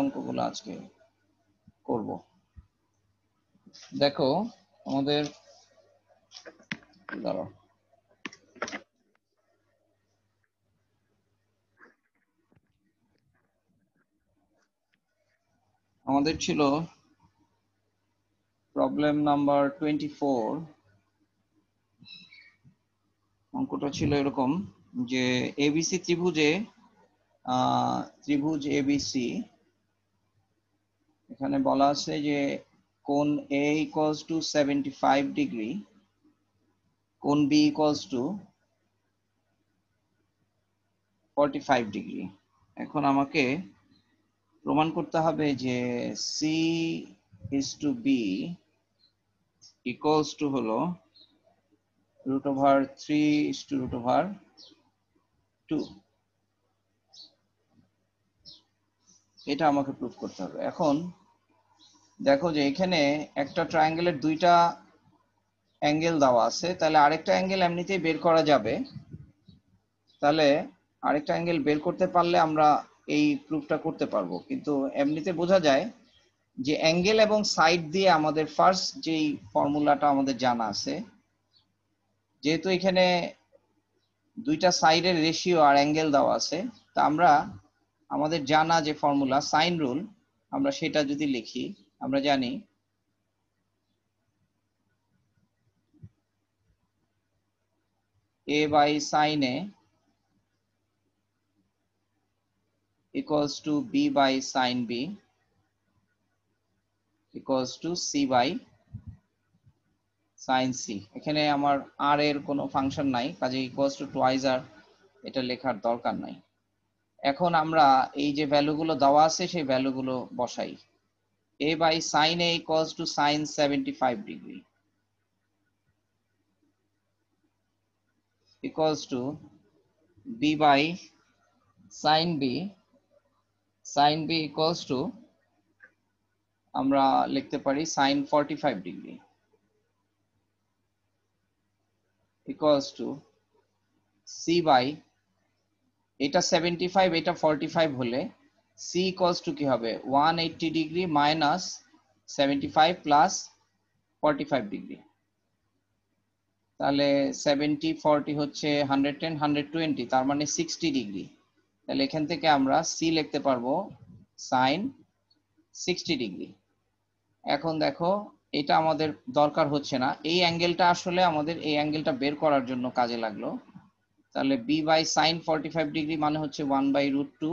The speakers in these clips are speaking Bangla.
অঙ্কগুলো আজকে করব। দেখো আমাদের দাঁড়াও, আমাদের ছিল প্রবলেম নাম্বার 24। অঙ্কটা ছিল এরকম যে এবিসি ত্রিভুজ এবিসি, এখানে বলা আছে যে কোণ A equals to 75 ডিগ্রি, কোণ B equals to 45 ডিগ্রি। এখন আমাকে প্রমাণ করতে হবে যে C is to B equals to হলো √3 is to √2। এটা আমাকে প্রুফ করতে হবে। এখন দেখো যে এখানে একটা ট্রায়াঙ্গেলের দুইটা অ্যাঙ্গেল দেওয়া আছে, তাহলে আরেকটা অ্যাঙ্গেল এমনিতেই বের করা যাবে। তাহলে আরেকটা অ্যাঙ্গেল বের করতে পারলে আমরা এই প্রুফটা করতে পারবো। কিন্তু এমনিতে বোঝা যায় যে অ্যাঙ্গেল এবং সাইড দিয়ে আমাদের ফার্স্ট যেই ফর্মুলাটা আমাদের জানা আছে, যেহেতু এখানে দুইটা সাইডের রেশিও আর অ্যাঙ্গেল দেওয়া আছে, তা আমরা আমাদের জানা যে ফর্মুলা সাইন রুল, আমরা সেটা যদি লিখি, আমরা জানি a by sin a equals to b by sin b equals to c by sin c। এখানে আমার আর এর কোনো ফাংশন নাই, কাজে ইকুয়ালস টু টুয়াইস আর এটা লেখার দরকার নাই। এখন আমরা এই যে ভ্যালুগুলো দেওয়া আছে সেই ভ্যালুগুলো বসাই। a by sin a equals to sin 75 degree equals to b by sin b, sin b equals to আমরা লিখতে পারি sin 45 degree equals to c by, এটা 75 এটা 45 হলে c equals to কি হবে 180 ডিগ্রি মাইনাস 75 প্লাস 45 ডিগ্রি। তাহলে 70 40 হচ্ছে 110 120, তার মানে 60 ডিগ্রি। তাহলে এখান থেকে আমরা c লিখতে পারবো sin 60 ডিগ্রি। এখন দেখো এটা আমাদের দরকার হচ্ছে না, এই অ্যাঙ্গেলটা আসলে আমাদের এই অ্যাঙ্গেলটা বের করার জন্য কাজে লাগলো। তাহলে b বাই sin 45 ডিগ্রি মানে হচ্ছে 1/√2,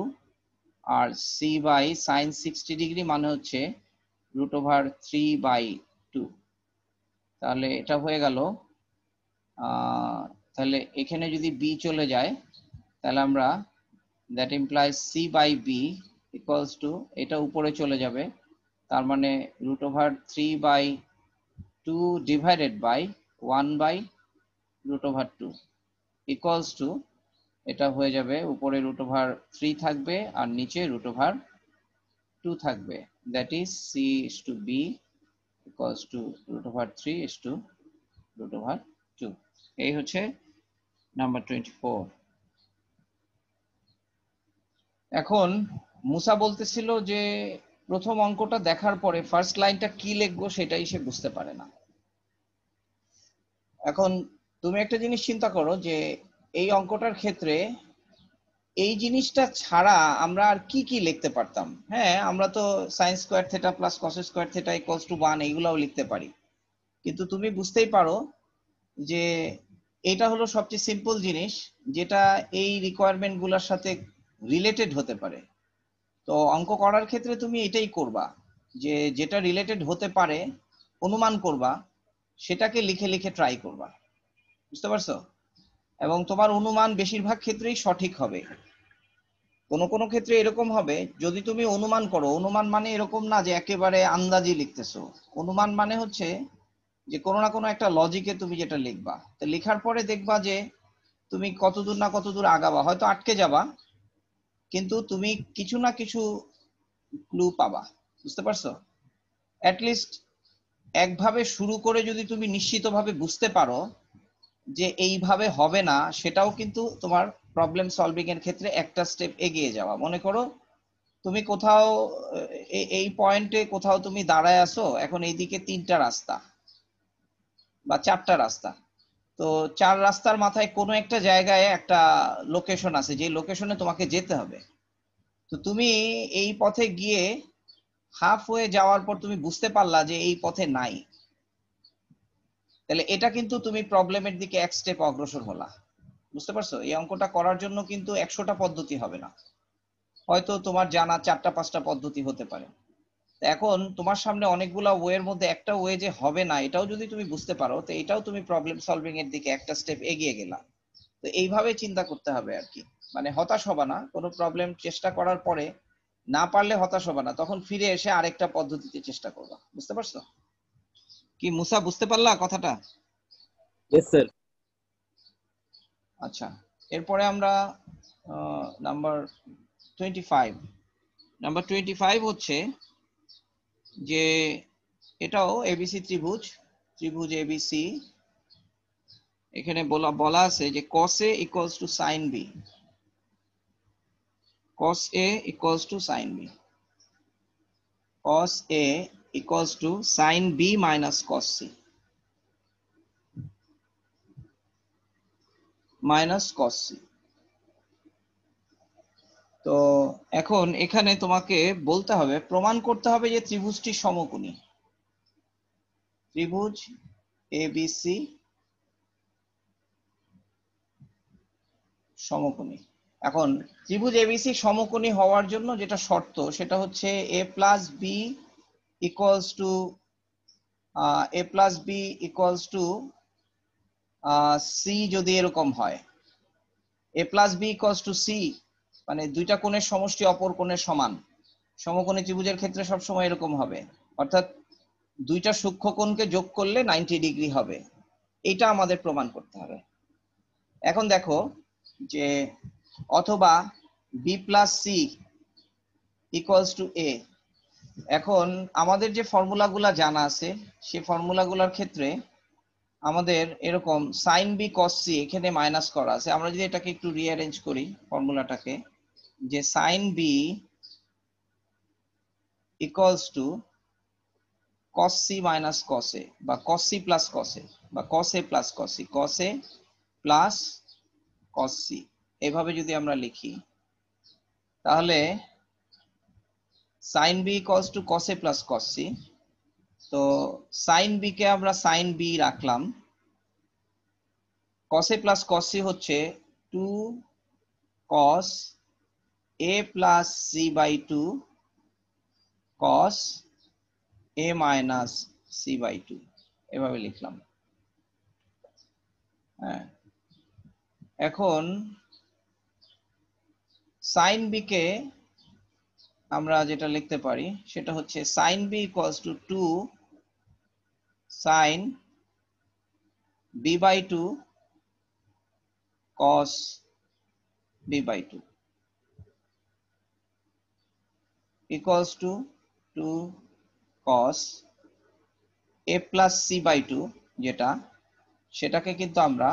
আর c বাই sin 60 ডিগ্রি মানে হচ্ছে √3/2। তাহলে এটা হয়ে গেল। তাহলে এখানে যদি b চলে যায় তাহলে আমরা that implies c by b equals to, এটা উপরে চলে যাবে, তার মানে √3/2 ডিভাইডেড বাই 1/√2 ইকুয়ালস টু, এটা হয়ে যাবে উপরে √3 থাকবে আর নিচে √2 থাকবে। That is c is to b equals to √3 is to √2। এই হচ্ছে নাম্বার 24। এখন মুসা বলতেছিল যে প্রথম অঙ্কটা দেখার পরে ফার্স্ট লাইনটা কি লিখবো সেটাই সে বুঝতে পারে না। এখন তুমি একটা জিনিস চিন্তা করো যে এই অঙ্কটার ক্ষেত্রে এই জিনিসটা ছাড়া আমরা আর কি কি লিখতে পারতাম। হ্যাঁ, আমরা তো sine square theta plus cos square theta equals to 1 এইগুলাও লিখতে পারি, কিন্তু তুমি বুঝতেই পারো যে এটা হলো সবচেয়ে সিম্পল জিনিস যেটা এই রিকোয়ারমেন্ট গুলোর সাথে রিলেটেড হতে পারে। তো অঙ্ক করার ক্ষেত্রে তুমি এটাই করবা যে যেটা রিলেটেড হতে পারে অনুমান করবা, সেটাকে লিখে লিখে ট্রাই করবা। বুঝতে পারছো? এবং তোমার অনুমান বেশিরভাগ ক্ষেত্রেই সঠিক হবে। কোনো কোনো ক্ষেত্রে এরকম হবে যদি তুমি অনুমান করো, অনুমান মানে এরকম না যে একেবারে আন্দাজি লিখতেছো। অনুমান মানে হচ্ছে যে কোনো না কোনো একটা লজিকে তুমি যেটা লিখবা, তো লেখার পরে দেখবা যে তুমি কতদূর না কতদূর আগাবা, হয়তো আটকে যাবা কিন্তু তুমি কিছু না কিছু ক্লু পাবা। বুঝতে পারছো? অ্যাটলিস্ট একভাবে শুরু করে যদি তুমি নিশ্চিতভাবে বুঝতে পারো যে এইভাবে হবে না, সেটাও কিন্তু তোমার প্রবলেম সলভিং এর ক্ষেত্রে একটা স্টেপ এগিয়ে যাওয়া। মনে করো তুমি কোথাও এই পয়েন্টে কোথাও তুমি দাঁড়ায় আছো, এখন এইদিকে 3টা রাস্তা বা 4টা রাস্তা, তো 4 রাস্তার মাথায় কোনো একটা জায়গায় একটা লোকেশন আছে, যে লোকেশনে তোমাকে যেতে হবে। তো তুমি এই পথে গিয়ে হাফ ওয়ে যাওয়ার পর তুমি বুঝতে পারলা যে এই পথে নাই, তাহলে এটা কিন্তু তুমি প্রবলেমের দিকে এক স্টেপ অগ্রসর হলা। বুঝতে পারছো? এই অঙ্কটা করার জন্য কিন্তু 100টা পদ্ধতি হবে না, হয়তো তোমার জানা 4টা 5টা পদ্ধতি হতে পারে। এখন তোমার সামনে অনেকগুলা ওয়ের মধ্যে একটা ওয়ে যে হবে না এটাও যদি তুমি বুঝতে পারো, তো এটাও তুমি প্রবলেম সলভিং এর দিকে একটা স্টেপ এগিয়ে গেলা। তো এইভাবে চিন্তা করতে হবে আর কি, মানে হতাশ হবা না, কোনো প্রবলেম চেষ্টা করার পরে না পারলে হতাশ হবা না, তখন ফিরে এসে আরেকটা পদ্ধতিতে চেষ্টা করবা। বুঝতে পারছো কি মুসা? বুঝতে পারলা কথাটা? Yes sir. আচ্ছা, এরপরে আমরা নাম্বার 25 হচ্ছে যে এটাও এবিসি ত্রিভুজ, ত্রিভুজ এবিসি। এখানে বলা আছে যে cos A equals to sin B, cos A equals to sin B, cos A equals to sin B minus cos C, minus cos C। তো এখন এখানে তোমাকে বলতে হবে, প্রমাণ করতে হবে যে ত্রিভুজটি সমকোণী, ত্রিভুজ এবিসি সমকোণী। এখন ত্রিভুজ এবিসি সমকোণী হওয়ার জন্য যেটা শর্ত সেটা হচ্ছে a plus B equals to C, যদি এরকম হয় a plus B equals to C, মানে দুইটা কোণের সমষ্টি অপর কোণের সমান। সমকোণী ত্রিভুজের ক্ষেত্রে সবসময় এরকম হবে, অর্থাৎ দুইটা সূক্ষ্মকোণকে যোগ করলে 90 ডিগ্রি হবে। এটা আমাদের প্রমাণ করতে হবে। এখন দেখো যে অথবা B plus C equals to A, এখন আমাদের যে ফর্মুলাগুলা জানা আছে সেই ফর্মুলাগুলোর ক্ষেত্রে আমাদের এরকম সাইন বি কস সি এখানে মাইনাস করা আছে। আমরা যদি এটাকে একটু রিঅ্যারেঞ্জ করি ফর্মুলাটাকে, যে sine B equals to cos C minus cos A, বা cos C plus cos A, বা cos A plus cos C, cos A plus cos C, এভাবে যদি আমরা লিখি তাহলে sine B equals to cos A plus cos C. তো সাইন বি কে আমরা সাইন বি রাখলাম, cos a plus cos c হচ্ছে 2 cos a প্লাস c by 2 cos a minus c by 2, এভাবে লিখলাম। হ্যাঁ, এখন সাইন বি কে আমরা যেটা লিখতে পারি সেটা হচ্ছে sine B equals to 2 sine B by 2 cos b by 2 equals to 2 cos a plus c by 2, যেটা সেটাকে কিন্তু আমরা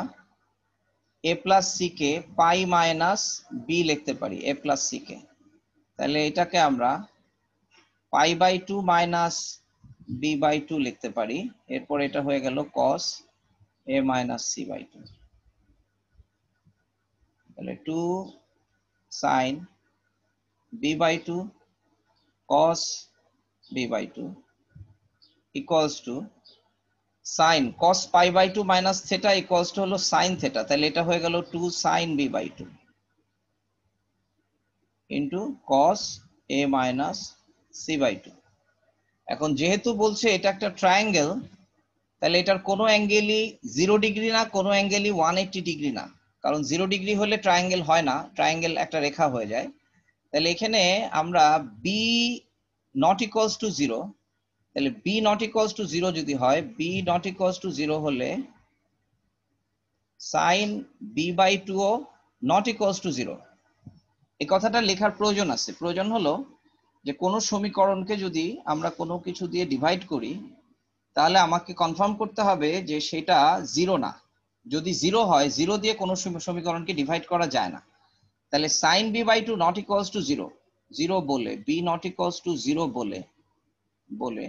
a plus c K pi minus b লিখতে পারি, a plus c কে, তাহলে এটাকে আমরা pi by 2 minus b by 2 লিখতে পারি। এরপর এটা হয়ে গেল cos a minus c by 2, তাহলে 2 sin b by 2 cos b by 2 equals to sin cos pi by 2 minus theta equals to হলো sin theta, তাহলে এটা হয়ে গেল 2 sin b by 2 into cos a minus c by 2। এখন যেহেতু বলছে এটা একটা ট্রায়াঙ্গেল, তাহলে এটার কোনো অ্যাঙ্গেলই 0 ডিগ্রি না, কোনো অ্যাঙ্গেলই 180 ডিগ্রি না, কারণ 0 ডিগ্রি হলে ট্রায়াঙ্গেল হয় না, ট্রায়াঙ্গেল একটা রেখা হয়ে যায়। তাহলে এখানে আমরা b not equals to 0, তাহলে b not equals to 0 যদি হয়, b not equals to 0 হলে sin b by 2 O not equals to 0। এই কথাটা লেখার প্রয়োজন আছে। প্রয়োজন হলো যে কোনো সমীকরণকে যদি আমরা কোনো কিছু দিয়ে ডিভাইড করি তাহলে আমাকে কনফার্ম করতে হবে যে সেটা 0 না। যদি 0 হয়, 0 দিয়ে কোনো সমীকরণকে ডিভাইড করা যায় না। তাহলে sin b by 2 not equals to 0, 0 বলে b নট ইকুয়ালস টু 0 বলে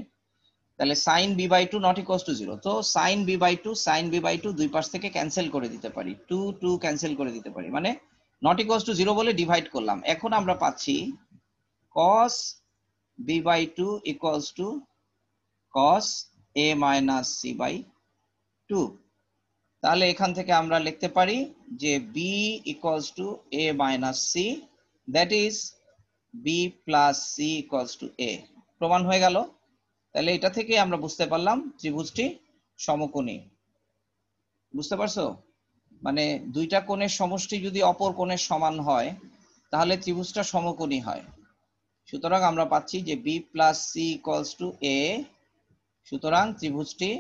তাহলে sin b by 2 not equals to 0। তো sin b বাই 2 দুই পাশ থেকে ক্যান্সেল করে দিতে পারি, 2 ক্যান্সেল করে দিতে পারি, মানে নট ইকুয়ালস টু 0 বলে ডিভাইড করলাম। এখন আমরা পাচ্ছি cos b by 2 equals to cos a minus c by 2। তাহলে এখান থেকে আমরা লিখতে পারি যে b equals to a minus c, that is b plus c equals to a। প্রমাণ হয়ে গেল। তাহলে এটা থেকে আমরা বুঝতে পারলাম ত্রিভুজটি সমকোণী। বুঝতে পারছো? মানে দুইটা কোণের সমষ্টি যদি অপর কোণের সমান হয় তাহলে ত্রিভুজটা সমকোণী হয়। সুতরাং আমরা পাচ্ছি যে b plus c equals to a। সুতরাং ত্রিভুজটি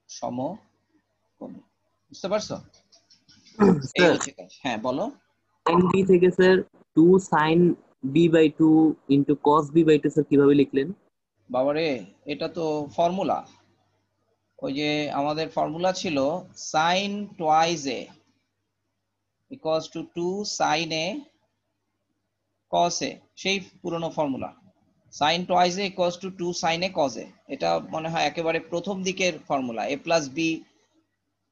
সমকোণী। বুঝতে পারছো? এই স্যার হচ্ছে কাজ। হ্যাঁ বলো। sin b থেকে sir 2 sin b by 2 into cos b by 2 sir কিভাবে লিখলেন? বাবারে, এটা তো ফর্মুলা। ওই যে আমাদের ফর্মুলা ছিল sin twice a equals to 2 sin a cos a, সেই পুরনো formula. sin twice a equals to 2 sin a cos a, এটা মনে হয় একেবারে প্রথম দিকের formula. a plus B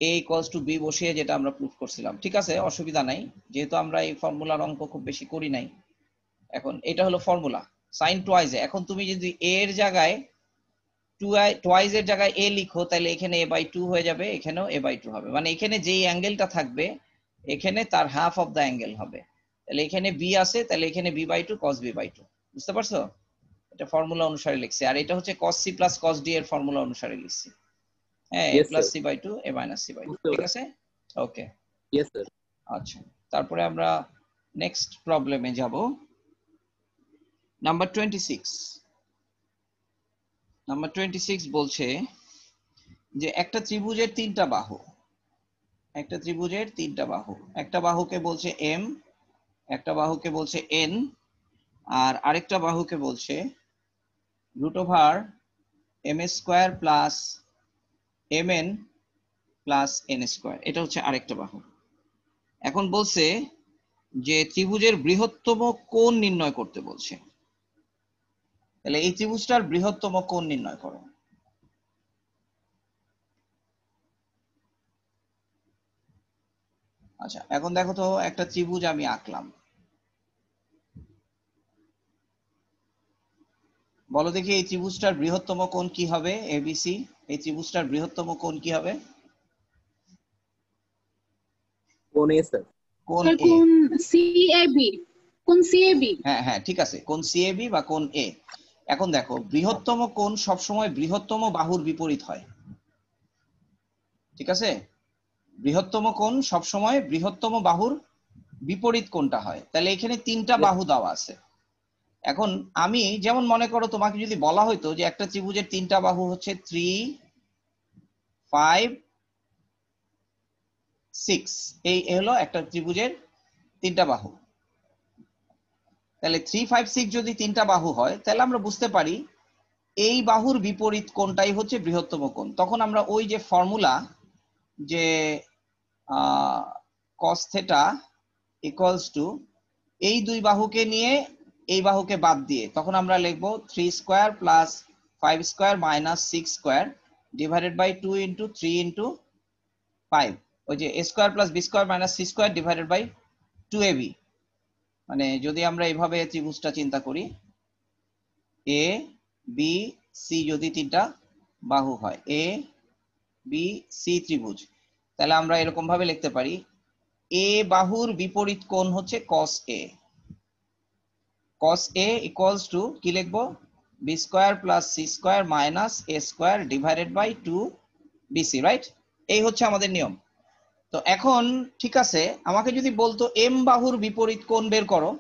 a equals to b বসিয়ে যেটা আমরা প্রুফ করছিলাম। ঠিক আছে, অসুবিধা নাই, যেহেতু আমরা এই ফর্মুলার অঙ্ক খুব বেশি করি নাই। এখন এটা হলো ফর্মুলা sin twice a। এখন তুমি যদি a এর জায়গায় টুয়াইজ এর জায়গায় a লিখো তাহলে এখানে a বাই 2 হয়ে যাবে, এখানেও a বাই 2 হবে। মানে এখানে যেই অ্যাঙ্গেলটা থাকবে এখানে তার হাফ অফ দ্য অ্যাঙ্গেল হবে। তাহলে এখানে b আছে, তাহলে এখানে b by 2 cos b by 2। বুঝতে পারছো? এটা ফর্মুলা অনুসারে লিখছি। আর এটা হচ্ছে cos c plus cos d এর ফর্মুলা অনুসারে লিখছি। হ্যাঁ, a yes plus sir, c by 2 a minus c by 2। বুঝতে ঠিক পারছি। আছে, ওকে। Yes sir. আচ্ছা, তারপরে আমরা নেক্সট প্রবলেমে যাব। নাম্বার 26। নাম্বার 26 বলছে যে একটা ত্রিভুজের তিনটা বাহু। একটা ত্রিভুজের তিনটা বাহু, একটা বাহুকে বলছে m, একটা বাহুকে বলছে n, আর আরেকটা বাহুকে বলছে √m² plus mn plus n²। এটা হচ্ছে আরেকটা বাহু। এখন বলছে যে ত্রিভুজের বৃহত্তম কোণ নির্ণয় করতে বলছে। তাহলে এই ত্রিভুজটার বৃহত্তম কোণ নির্ণয় করো। আচ্ছা, এখন দেখো তো একটা ত্রিভুজ আমি আঁকলাম। বলো দেখি এই ত্রিভুজটার বৃহত্তম কোণ কি হবে? এবিসি, এই ত্রিভুজটার বৃহত্তম কোণ কি হবে? কোন এ স্যার? কোণ স্যার এ। কোন সিএবি, কোন সিএবি। হ্যাঁ হ্যাঁ, ঠিক আছে, কোণ সিএবি বা কোণ এ। এখন দেখো, বৃহত্তম কোণ সবসময় বৃহত্তম বাহুর বিপরীত হয়। ঠিক আছে, বৃহত্তম কোণ সবসময় বৃহত্তম বাহুর বিপরীত কোণটা হয়। তাহলে এখানে তিনটা বাহু দেওয়া আছে। এখন আমি যেমন মনে করো তোমাকে যদি বলা হইতো যে একটা ত্রিভুজের তিনটা বাহু হচ্ছে 3, 5, 6, এই হলো একটা ত্রিভুজের তিনটা বাহু। তাহলে 3, 5, 6 যদি তিনটা বাহু হয় তাহলে আমরা বুঝতে পারি এই বাহুর বিপরীত কোণটাই হচ্ছে বৃহত্তম কোণ। তখন আমরা ওই যে ফর্মুলা যে cos θ ইকুয়ালস টু এই দুই বাহুকে নিয়ে এই বাহুকে বাদ দিয়ে তখন আমরা লিখবো 3² plus 5² minus 6² divided by 2 into 3 into 5, ওই যে a² plus b² minus c² divided by 2ab। মানে যদি আমরা এইভাবে ত্রিভুজটা চিন্তা করি, এ বি সি যদি তিনটা বাহু হয়, এ বি সি ত্রিভুজ, তাহলে আমরা এরকম ভাবে লিখতে পারি এ বাহুর বিপরীত কোণ হচ্ছে cos a। cos a equals to কি লিখবো? b² plus c² minus a² divided by 2bc, right? এই হচ্ছে আমাদের নিয়ম। তো এখন ঠিক আছে, আমাকে যদি বলতো m বাহুর বিপরীত কোণ বের করো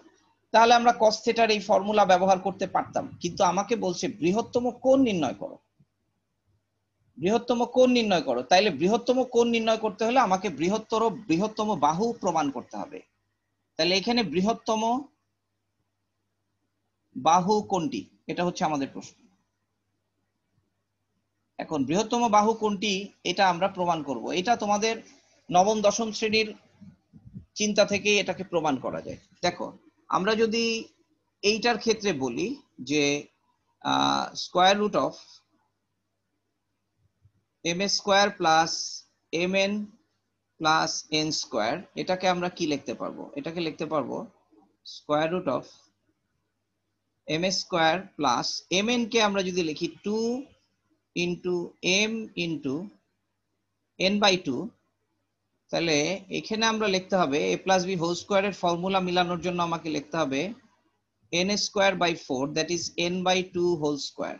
তাহলে আমরা cos θ এই ফর্মুলা ব্যবহার করতে পারতাম, কিন্তু আমাকে বলছে বৃহত্তম কোণ নির্ণয় করো। বৃহত্তম কোণ নির্ণয় করো, তাইলে বৃহত্তম কোণ নির্ণয় করতে হলে আমাকে বৃহত্তম বাহু প্রমাণ করতে হবে। তাহলে এখানে বৃহত্তম বাহু কোনটি, এটা হচ্ছে আমাদের প্রশ্ন। এখন বৃহত্তম বাহু কোনটি এটা আমরা প্রমাণ করব। এটা তোমাদের নবম দশম শ্রেণীর চিন্তা থেকে এটাকে প্রমাণ করা যায়। দেখো আমরা যদি এইটার ক্ষেত্রে বলি যে square root of M A square plus M N plus N square, এটাকে আমরা কি লিখতে পারবো? এটাকে লিখতে পারবো square root of M A square plus M N কে আমরা যদি লিখি 2 into M into N by 2, তাহলে এখানে আমরা লিখতে হবে a প্লাস বি হোল স্কোয়ারের ফর্মুলা মিলানোর জন্য আমাকে লিখতে হবে n square by 4, that is n by 2 whole square,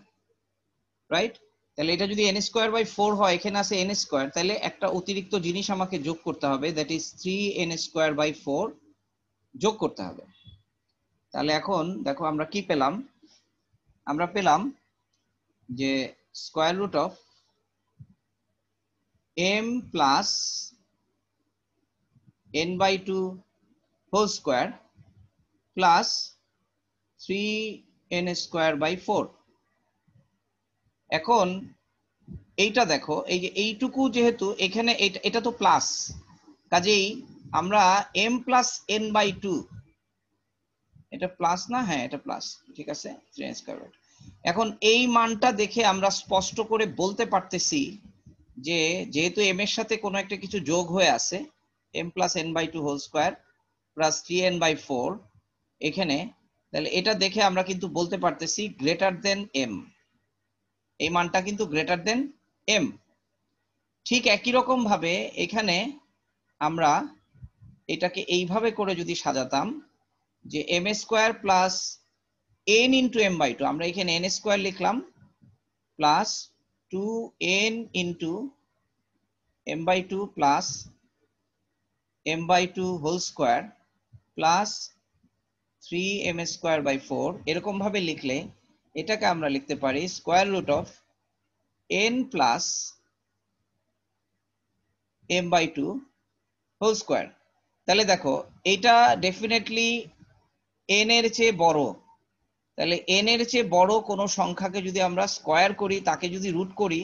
right? তাহলে এটা যদি n স্কোয়ার বাই 4 হয়, এখানে আছে n স্কোয়ার, তাহলে একটা অতিরিক্ত জিনিস আমাকে যোগ করতে হবে, that is 3n square by 4 যোগ করতে হবে। তাহলে এখন দেখো আমরা কি পেলাম? আমরা পেলাম যে square root of m plus n by 2 whole square plus 3n square by 4। এখন এইটা দেখো, এই যে এইটুকু যেহেতু এখানে এটা তো প্লাস, কাজেই আমরা m প্লাস n বাই 2, এটা প্লাস না? হ্যাঁ এটা প্লাস, ঠিক আছে 3n স্কয়ার। এখন এই মানটা দেখে আমরা স্পষ্ট করে বলতে পারতেছি যে যেহেতু m এর সাথে কোনো একটা কিছু যোগ হয়ে আছে, m plus n by 2 whole square plus 3n by 4 এখানে, তাহলে এটা দেখে আমরা কিন্তু বলতে পারতেছি গ্রেটার দেন m, এই মানটা কিন্তু গ্রেটার দেন m। ঠিক একই রকম ভাবে এখানে আমরা এটাকে এইভাবে করে যদি সাজাতাম যে m square plus n into m by 2, আমরা এখানে n স্কয়ার লিখলাম plus 2n into m by 2 plus m by 2 whole square plus 3m square by 4, এরকম ভাবে লিখলে এটাকে আমরা লিখতে পারি square root of n plus m by 2 whole square. তাহলে দেখো এটা ডেফিনেটলি n এর চেয়ে বড়, তাহলে n এর চেয়ে বড় কোনো সংখ্যাকে যদি আমরা স্কয়ার করি, তাকে যদি রুট করি,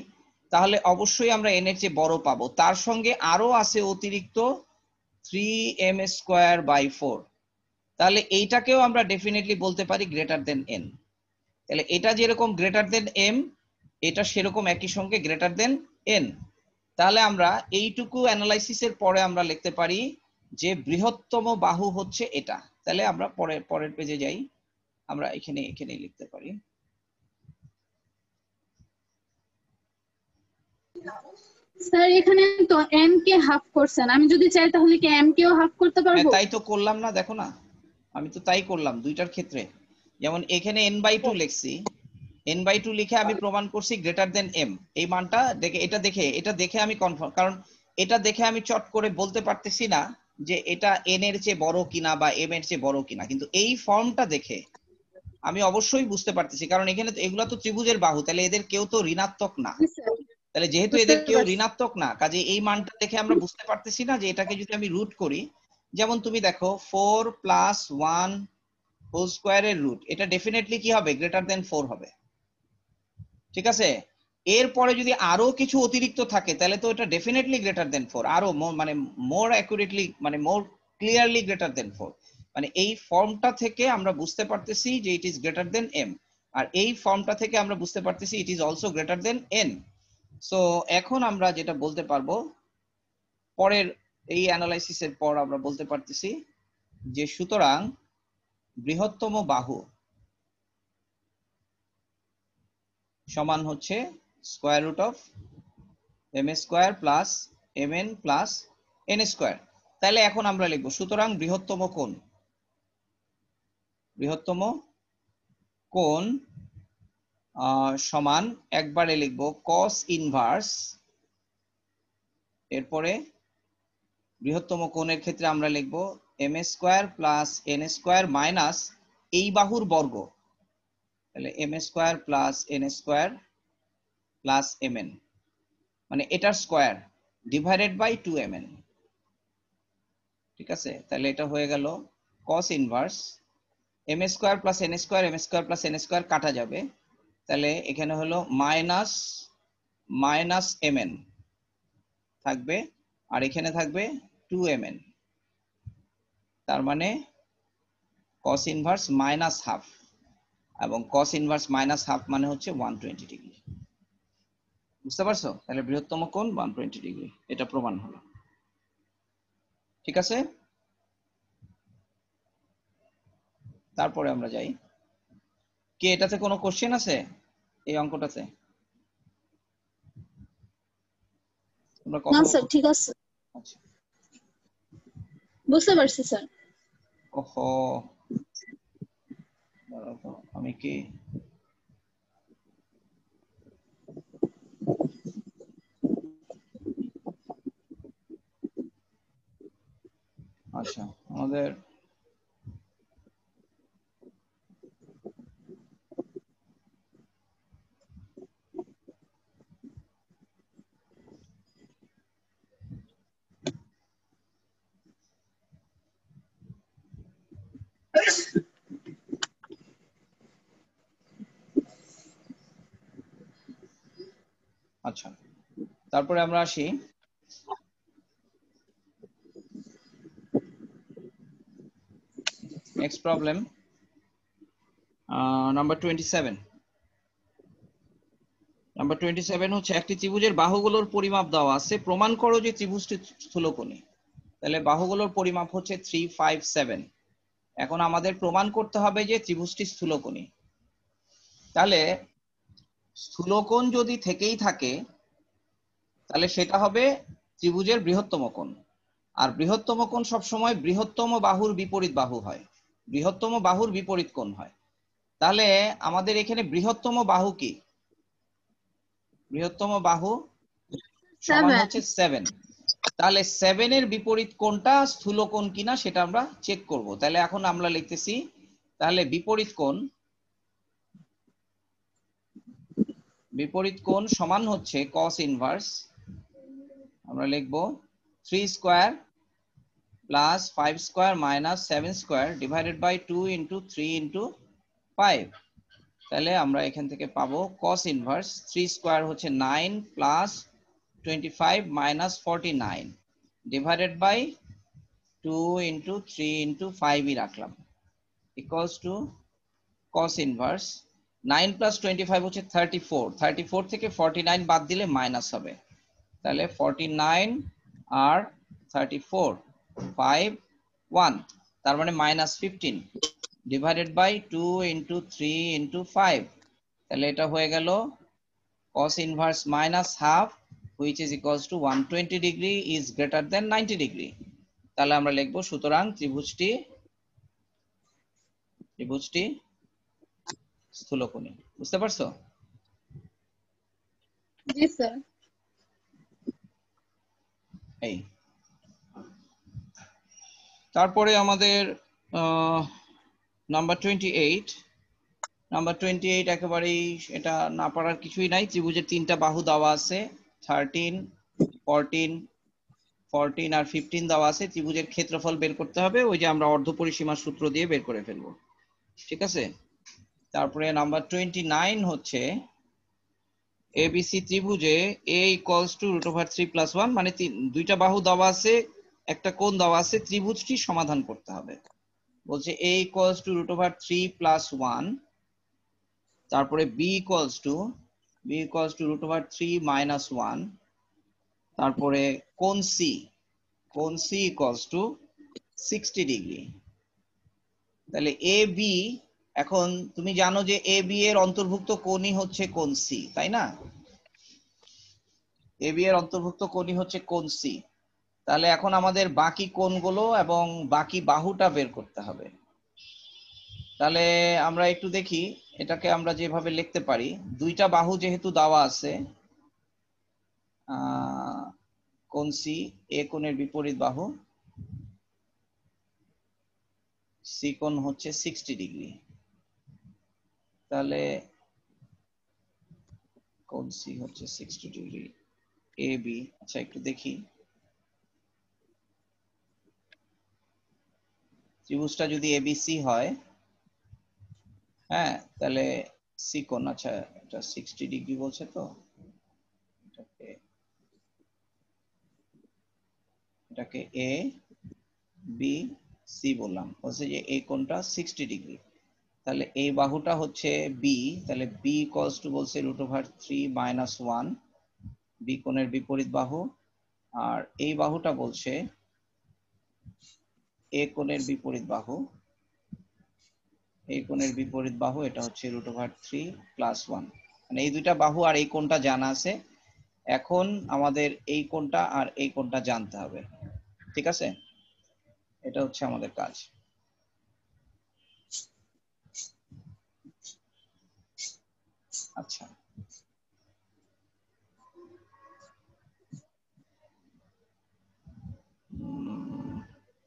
তাহলে অবশ্যই আমরা n এর চেয়ে বড় পাবো। তার সঙ্গে আরো আছে অতিরিক্ত 3m স্কয়ার বাই 4, তাহলে এইটাকেও আমরা ডেফিনেটলি বলতে পারি গ্রেটার দেন n। তাহলে এটা যেরকম গ্রেটার দেন m, এটা সেরকম একই সঙ্গে গ্রেটার দেন n। তাহলে আমরা এইটুকু অ্যানালাইসিসের পরে আমরা লিখতে পারি যে বৃহত্তম বাহু হচ্ছে এটা। তাহলে আমরা পরের পেজে যাই, আমরা এখানে লিখতে পারি স্যার এখানে তো m কে হাফ করছেন, আমি যদি চাই তাহলে কি m কেও হাফ করতে পারবো? তাই তো করলাম না, দেখো না আমি তো তাই করলাম দুইটার ক্ষেত্রে। যেমন এখানে n বাই 2 লিখছি, n বাই 2 লিখে আমি প্রমাণ করছি গ্রেটার দেন m, এই মানটা দেখে এটা দেখে আমি কনফার্ম, কারণ এটা দেখে আমি চট করে বলতে পারতেছি না যে এটা n এর চেয়ে বড় কিনা বা m এর চেয়ে বড় কিনা, কিন্তু এই ফর্মটা দেখে আমি অবশ্যই বুঝতে পারতেছি, কারণ এখানে তো এগুলা তো ত্রিভুজের বাহু, তাহলে এদের কেউ তো ঋণাত্মক না। তাহলে যেহেতু এদের কেউ ঋণাত্মক না, কাজে এই মানটা দেখে আমরা বুঝতে পারতেছি না যে এটাকে যদি আমি রুট করি, যেমন তুমি দেখো 4 প্লাস 1 হোল স্কয়ারের রুট, এটা ডেফিনেটলি কি হবে? গ্রেটার দেন 4 হবে, ঠিক আছে? এরপরে যদি আরো কিছু অতিরিক্ত থাকে তাহলে তো এটা ডেফিনেটলি গ্রেটার দেন 4, আরো মানে মোর অ্যাকুরেটলি মানে মোর ক্লিয়ারলি গ্রেটার দেন 4। মানে এই ফর্মটা থেকে আমরা বুঝতে পারতেছি যে it is greater than m, আর এই ফর্মটা থেকে আমরা বুঝতে পারতেছি it is also greater than n। So এখন আমরা যেটা বলতে পারবো পরের এই অ্যানালাইসিসের পর আমরা বলতে পারতেছি যে সুতরাং বৃহত্তম বাহু সমান হচ্ছে square root of m square plus mn plus n square. তাহলে এখন আমরা লিখব সুতরাং বৃহত্তম কোণ সমান, একবারে লিখব cos ইনভার্স, এরপরে বৃহত্তম কোণের ক্ষেত্রে আমরা লিখব m square plus n square minus এই বাহুর বর্গ, তাহলে m square plus n square plus mn, মানে এটার স্কয়ার ডিভাইডেড বাই 2mn, ঠিক আছে? তাহলে এটা হয়ে গেল cos inverse m square plus n square, m square plus n square কাটা যাবে, তাহলে এখানে হলো মাইনাস mn থাকবে, আর এখানে থাকবে 2mn, তার মানে cos ইনভার্স মাইনাস হাফ, এবং cos ইনভার্স মাইনাস হাফ মানে হচ্ছে 120 ডিগ্রি। বুঝতে পারছো? তাহলে বৃহত্তম কোণ 120 ডিগ্রি, এটা প্রমাণ হলো। ঠিক আছে, তারপরে আমরা যাই। কি এটাতে কোনো কোশ্চেন আছে এই অঙ্কটাতে? তোমরা না কথা স্যার, ঠিক আছে, আচ্ছা, বুঝতে পারছি স্যার। ওহো, দাঁড়াও তো, আমি কি আচ্ছা আমাদের আচ্ছা, তারপরে আমরা আসি নেক্সট প্রবলেম নাম্বার 27। নাম্বার 27 হচ্ছে একটি ত্রিভুজের বাহুগুলোর পরিমাপ দেওয়া আছে, প্রমাণ করো যে ত্রিভুজটি স্থূলকোণী। তাহলে বাহুগুলোর পরিমাপ হচ্ছে 3, 5, 7। এখন আমাদের প্রমাণ করতে হবে যে ত্রিভুজটি স্থূলকোণী। তাহলে স্থূলকোণ যদি থেকেই থাকে তাহলে সেটা হবে ত্রিভুজের বৃহত্তম কোণ। আর বৃহত্তম কোণ সবসময় বৃহত্তম বাহুর বিপরীত বাহু হয়, বৃহত্তম বাহুর বিপরীত কোণ হয়। তাহলে আমাদের এখানে বৃহত্তম বাহু কি? বৃহত্তম বাহু সমান 7। হচ্ছে 7। তাহলে 7 এর বিপরীত কোণটা স্থূলকোণ কিনা সেটা আমরা চেক করব। তাহলে এখন আমরা লিখতেছি, তাহলে বিপরীত কোণ সমান হচ্ছে cos ইনভার্স, আমরা লিখব 3 square plus 5 square minus 7 square divided by 2 into 3 into 5। তাহলে আমরা এখান থেকে পাবো cos ইনভার্স 3 স্কয়ার হচ্ছে 9 plus 25 minus 49 divided by 2 into 3 into 5 ই রাখলাম, equals to cos inverse 9 plus 25 হচ্ছে 34, 34 থেকে 49 বাদ দিলে মাইনাস হবে, তাহলে 49 আর 34 5 1, তার মানে minus 15 divided by 2 into 3 into 5। তাহলে এটা হয়ে গেল cos inverse minus half which is equals to 120 degree is greater than 90 degree। তাহলে আমরা লিখব সুতরাং ত্রিভুজটি স্থূলকোণী। বুঝতে পারছো? জি স্যার। এই তারপরে আমাদের নাম্বার 28। নাম্বার 28 একেবারেই এটা না পারার কিছুই নাই। ত্রিভুজের তিনটা বাহু দেওয়া আছে, 13, 14, 14 আর 15 দেওয়া আছে। ত্রিভুজের ক্ষেত্রফল বের করতে হবে, ওই যে আমরা অর্ধপরিসীমার সূত্র দিয়ে বের করে ফেলবো। ঠিক আছে, তারপরে নাম্বার 29 হচ্ছে এবিসি ত্রিভুজে a ইকুয়ালস টু √3 + 1, মানে দুইটা বাহু দেওয়া আছে, একটা কোণ দেওয়া আছে, ত্রিভুজটি সমাধান করতে হবে। বলছে a ইকুয়ালস টু √3 + 1, তারপরে b ইকুয়ালস টু √3 - 1, তারপরে কোণ c ইকুয়ালস টু 60 ডিগ্রি। তাহলে এ বি, এখন তুমি জানো যে এ বি এর অন্তর্ভুক্ত কোণই হচ্ছে কোণ সি, তাই না? এ বি এর অন্তর্ভুক্ত কোণই হচ্ছে কোণ সি। তাহলে এখন আমাদের বাকি কোণগুলো এবং বাকি বাহুটা বের করতে হবে। তাহলে আমরা একটু দেখি এটাকে আমরা যেভাবে লিখতে পারি। দুইটা বাহু যেহেতু দেওয়া আছে, কোণ সি, এ কোণের বিপরীত বাহু, সি কোণ হচ্ছে 60 ডিগ্রি। তাহলে কোণ সি হচ্ছে 60 ডিগ্রি, এ বি। আচ্ছা একটু দেখি, ত্রিভুজটা যদি এবিসি হয়, হ্যাঁ, তাহলে সি কোণ, আচ্ছা এটা 60 ডিগ্রি বলছে, তো এটাকে এটাকে এ বি সি বললাম, বলছে যে এই কোণটা 60 ডিগ্রি, তাহলে এই বাহুটা হচ্ছে বি, তাহলে বি ইকুয়ালস টু বলছে √3 - 1, বি কোণের বিপরীত বাহু। আর এই বাহুটা বলছে এ কোণের বিপরীত বাহু, এই কোণের বিপরীত বাহু এটা হচ্ছে √3 + 1, মানে এই দুইটা বাহু আর এই কোণটা জানা আছে। এখন আমাদের এই কোণটা আর এই কোণটা জানতে হবে, ঠিক আছে? এটা হচ্ছে আমাদের কাজ। আচ্ছা,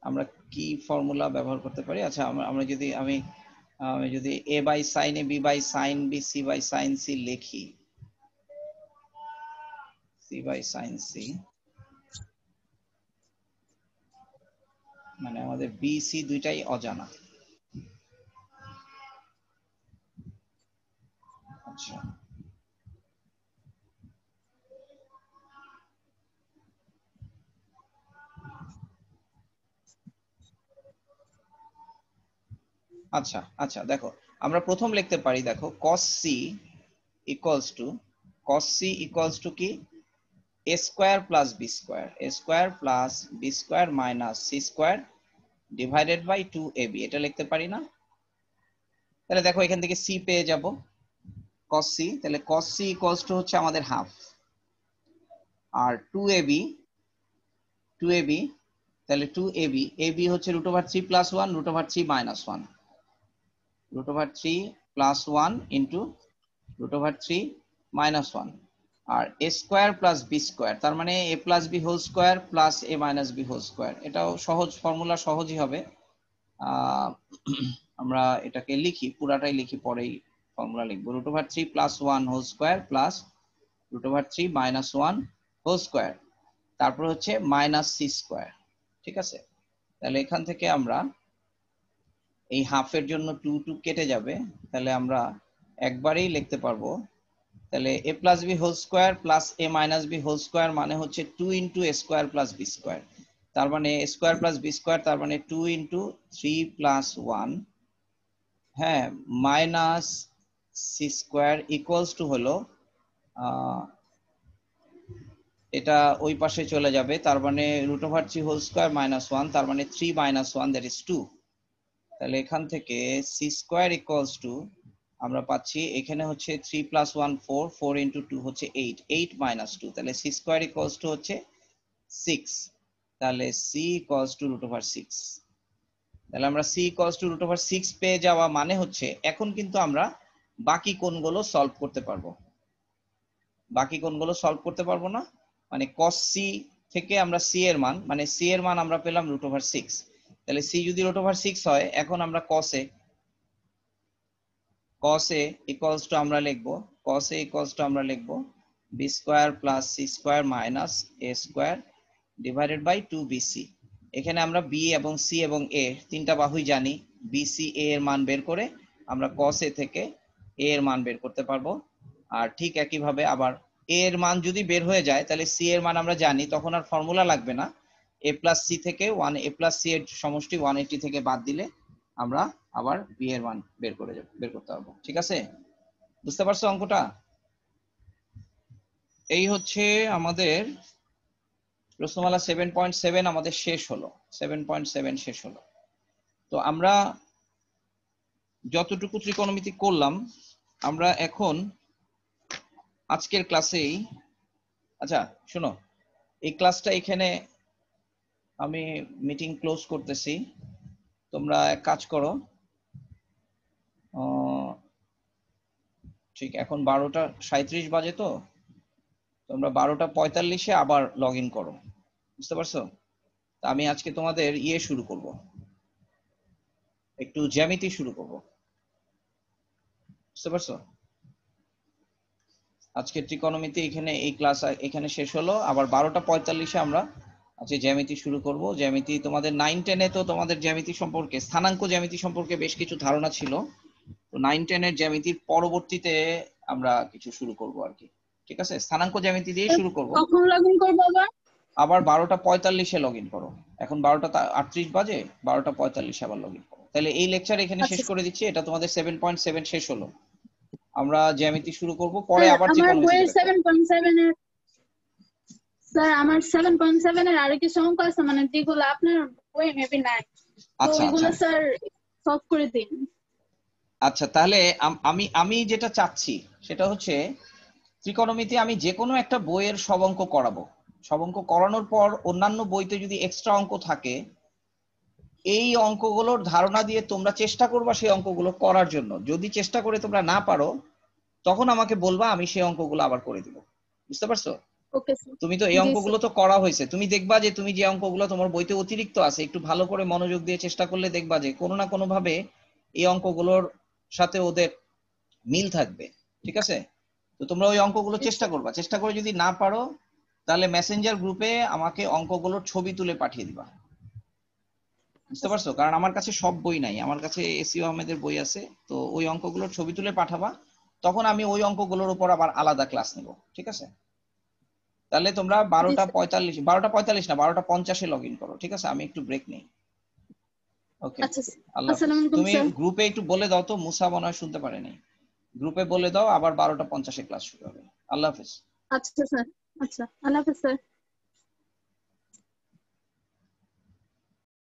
আমরা কি ফর্মুলা ব্যবহার করতে পারি? আচ্ছা, আমরা যদি আমি যদি a/sin a, b/sin b, c/sin c লিখি, c/sin c, মানে আমাদের বি সি দুইটাই অজানা। আচ্ছা, আচ্ছা আচ্ছা দেখো, আমরা প্রথম লিখতে পারি, দেখো cos c equals to, cos c equals to কি, a square plus B square, a square plus B square minus C square divided by 2ab, এটা লিখতে পারি না? তাহলে দেখো এখান থেকে c পেয়ে যাব, cos c, তাহলে cos c ইকুয়ালস টু হচ্ছে আমাদের হাফ, আর 2ab, তাহলে 2ab, ab হচ্ছে √3 + 1, √3 - 1, √3 + 1 ইন্টু √3 - 1, আর a square plus B square, তার মানে a plus B whole square plus a minus B whole square. এটাও সহজ ফর্মুলা, সহজই হবে। আমরা এটাকে লিখি, পুরাটাই লিখি, পরেই ফর্মুলা লিখবো। √3 + 1 whole square plus √3 - 1 whole square, তারপর হচ্ছে মাইনাস সি স্কয়ার, ঠিক আছে? তাহলে এখান থেকে আমরা এই হাফের জন্য 2 2 কেটে যাবে, তাহলে আমরা একবারেই লিখতে পারবো। তাহলে a plus B whole square plus a minus B whole square মানে হচ্ছে 2 into a square plus B square, তার মানে a square plus B square, তার মানে 2 ইন্টু 3 + 1, হ্যাঁ, minus C square equals to হলো, এটা ওই পাশে চলে যাবে, তার মানে √3 হোল স্কয়ার মাইনাস 1, তার মানে 3 - 1 দ্যাট ইজ 2। তাহলে এখান থেকে সি স্কয়ার ইকুয়ালস টু আমরা পাচ্ছি, এখানে হচ্ছে 3 + 1 4, 4 ইন্টু 2 হচ্ছে 8, 8 - 2, তাহলে সি স্কয়ার ইকুয়ালস টু হচ্ছে 6, তাহলে সি ইকুয়ালস টু √6। তাহলে আমরা সি ইকুয়ালস টু √6 পেয়ে যাওয়া মানে হচ্ছে এখন কিন্তু আমরা বাকি কোণগুলো সলভ করতে পারবো। বাকি কোণগুলো সলভ করতে পারবো না, মানে cos c থেকে আমরা c এর মান, মানে c এর মান আমরা পেলাম √6, তাহলে c যদি √6 হয়, এখন আমরা cos a ইকুয়ালস টু আমরা লিখবো, cos a ইকুয়ালস টু আমরা লিখবো b square plus c square minus a square divided by 2bc। এখানে আমরা b এবং c এবং a তিনটা বাহুই জানি, bc a এর মান বের করে আমরা cos a থেকে a এর মান বের করতে পারবো। আর ঠিক একই ভাবে আবার a এর মান যদি বের হয়ে যায়, তাহলে c এর মান আমরা জানি, তখন আর ফর্মুলা লাগবে না, a প্লাস c থেকে 1, a প্লাস c এর সমষ্টি 180 থেকে বাদ দিলে আমরা আবার b এর মান বের করতে পারবো। ঠিক আছে, বুঝতে পারছো অঙ্কটা? এই হচ্ছে আমাদের প্রশ্নমালা 7.7 আমাদের শেষ হলো, 7.7 শেষ হলো। তো আমরা যতটুকু ত্রিকোণমিতি করলাম, আমরা এখন আজকের ক্লাসেই, আচ্ছা শোনো, এই ক্লাসটা এখানে আমি মিটিং ক্লোজ করতেছি। তোমরা এক কাজ করো, ঠিক এখন 12:37 বাজে, তো তোমরা 12:45-এ আবার লগ ইন করো, বুঝতে পারছো? তা আমি আজকে তোমাদের শুরু করব, একটু জ্যামিতি শুরু করব, বুঝতে পারছো? আজকে ত্রিকোণমিতি এখানে এই ক্লাস এখানে শেষ হলো, আবার 12:45-এ আমরা আজকে জ্যামিতি শুরু করব। জ্যামিতি তোমাদের 9-10-এ তো তোমাদের জ্যামিতি সম্পর্কে, স্থানাঙ্ক জ্যামিতি সম্পর্কে বেশ কিছু ধারণা ছিল, তো 9-10-এর জ্যামিতির পরবর্তীতে আমরা কিছু শুরু করব আর কি। ঠিক আছে, স্থানাঙ্ক জ্যামিতি দিয়ে শুরু করব। কখন লগ ইন করবো আবার? আবার 12:45-এ লগ ইন করো। এখন 12:38 বাজে, 12:45 আবার লগ ইন করো। তাহলে এই লেকচার এখানে শেষ আচ্ছা করে দিচ্ছি। এটা তোমাদের 7.7 শেষ হলো। আমরা জ্যামিতি শুরু করব, পরে স্যার আবার আমার ত্রিকোণমিতি বইয়ের দেখো। 7.7 এর স্যার আমার 7.7 এর আরো কিছু অঙ্ক আছে মানে যেগুলো আপনার বইয়ে মেবি নাই, তো আচ্ছা ওইগুলো আচ্ছা স্যার সলভ করে দিন। আচ্ছা, তাহলে আমি আমি যেটা চাচ্ছি সেটা হচ্ছে ত্রিকোণমিতি আমি যে কোনো একটা বইয়ের সব অঙ্ক করাবো। সব অঙ্ক করানোর পর অন্যান্য বইতে যদি এক্সট্রা অঙ্ক থাকে, এই অঙ্কগুলোর ধারণা দিয়ে তোমরা চেষ্টা করবা সেই অঙ্কগুলো করার জন্য। যদি চেষ্টা করে তোমরা না পারো, তখন আমাকে বলবা, আমি সেই অঙ্কগুলো আবার করে দিব। বুঝতে পারছো? Okay sir. তুমি তো এই জি অঙ্কগুলো স্যার। তো করা হয়েছে, তুমি দেখবা যে তুমি যে অঙ্কগুলো তোমার বইতে অতিরিক্ত আছে, একটু ভালো করে মনোযোগ দিয়ে চেষ্টা করলে দেখবা যে কোনো না কোনো ভাবে এই অঙ্কগুলোর সাথে ওদের মিল থাকবে। ঠিক আছে? তো তোমরা ওই অঙ্কগুলো জি চেষ্টা স্যার। করবা, চেষ্টা করে যদি না পারো তাহলে মেসেঞ্জার গ্রুপে আমাকে অঙ্কগুলোর ছবি তুলে পাঠিয়ে দিবা। বুঝতে আচ্ছা পারছো? কারণ আমার কাছে সব বই নাই, আমার কাছে এসিও আহমেদের বই আছে। তো ওই অঙ্কগুলোর ছবি তুলে পাঠাবা, তখন আমি ওই অঙ্কগুলোর উপর আবার আলাদা ক্লাস নেব। ঠিক আছে? তাহলে তোমরা জি স্যার। 12:45 না 12:50-এ লগ ইন করো। ঠিক আছে? আমি একটু ব্রেক নেই। ওকে, আচ্ছা স্যার। আল্লাহ হাফেজ। আসসালামু আলাইকুম তুমি স্যার। গ্রুপে একটু বলে দাও তো, মুসা মনে হয় শুনতে পারেনি। গ্রুপে বলে দাও আবার 12:50-এ ক্লাস শুরু হবে। আল্লাহ হাফেজ। আচ্ছা স্যার। আচ্ছা, আল্লাহ হাফেজ স্যার।